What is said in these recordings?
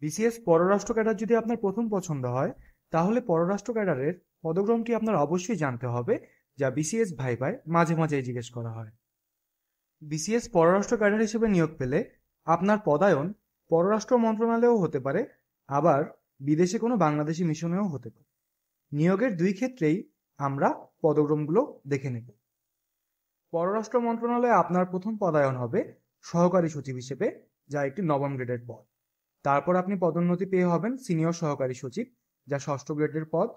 BCS পররাষ্ট্র cadre যদি আপনার প্রথম পছন্দ হয়, তাহলে পররাষ্ট্র ক্যাডারের পদক্রমটি আপনার অবশ্যই জানতে হবে, যা বিসিএস ভাইভায় মাঝে মাঝে জিজ্ঞেস করা হয়। বিসিএস পররাষ্ট্র ক্যাডার হিসেবে নিয়োগ পেলে আপনার পদায়ন পররাষ্ট্র মন্ত্রণালয়েও হতে পারে, আবার বিদেশে কোনো বাংলাদেশি মিশনেও হতে পারে। নিয়োগের দুই ক্ষেত্রেই আমরা পদক্রমগুলো দেখে নেব। পররাষ্ট্র মন্ত্রণালয়ে আপনার প্রথম পদায়ন হবে সহকারী সচিব হিসেবে, যা একটি নবম গ্রেডের পদ। তারপর আপনি পদোন্নতি পেয়ে হবেন সিনিয়র সহকারী সচিব, যা ষষ্ঠ গ্রেডের পদ।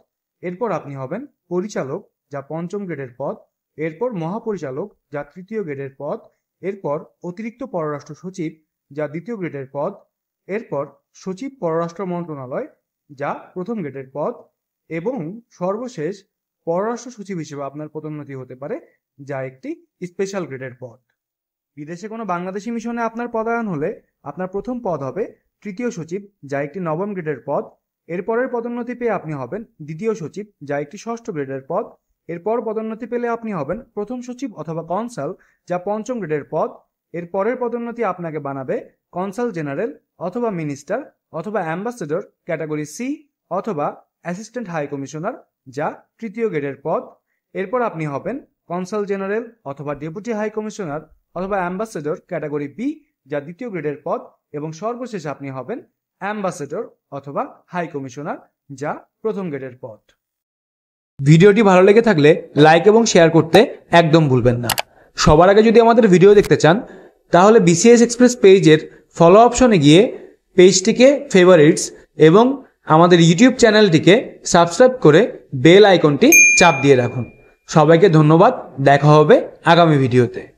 এরপর আপনি হবেন পরিচালক, যা পঞ্চম গ্রেডের পদ। এরপর মহাপরিচালক, যা তৃতীয় গ্রেডের পদ। এরপর অতিরিক্ত পররাষ্ট্র সচিব, যা দ্বিতীয় গ্রেডের পদ। এরপর সচিব পররাষ্ট্র মন্ত্রণালয়, যা প্রথম গ্রেডের পদ। এবং সর্বশেষ পররাষ্ট্র সচিব হিসেবে আপনার পদোন্নতি হতে পারে, যা একটি স্পেশাল গ্রেডের পদ। বিদেশে কোনো বাংলাদেশি মিশনে আপনার পদায়ন হলে আপনার প্রথম পদ হবে তৃতীয় সচিব, যা একটি নবম গ্রেডের পদ। এরপরের পদোন্নতি পেয়ে আপনি হবেন দ্বিতীয় সচিব, যা একটি ষষ্ঠ গ্রেডের পদ। এরপর পদোন্নতি পেলে আপনি হবেন প্রথম সচিব অথবা কনসাল, যা পঞ্চম গ্রেডের পদ। এর পরের পদোন্নতি আপনাকে বানাবে কনসাল জেনারেল অথবা মিনিস্টার অথবা অ্যাম্বাসেডর ক্যাটাগরি সি অথবা অ্যাসিস্ট্যান্ট হাই কমিশনার, যা তৃতীয় গ্রেডের পদ। এরপর আপনি হবেন কনসাল জেনারেল অথবা ডেপুটি হাই কমিশনার অথবা অ্যাম্বাসেডর ক্যাটাগরি বি, যা দ্বিতীয় গ্রেডের পদ। এবং সর্বশেষ আপনি হবেন অ্যাম্বাসেডর অথবা হাই কমিশনার, যা প্রথম গ্রেডের পদ। ভিডিওটি ভালো লেগে থাকলে লাইক এবং শেয়ার করতে একদম ভুলবেন না। সবার আগে যদি আমাদের ভিডিও দেখতে চান, তাহলে বিসিএস এক্সপ্রেস পেজের ফলো অপশনে গিয়ে পেজটিকে ফেভারিটস এবং আমাদের ইউটিউব চ্যানেলটিকে সাবস্ক্রাইব করে বেল আইকনটি চাপ দিয়ে রাখুন। সবাইকে ধন্যবাদ। দেখা হবে আগামী ভিডিওতে।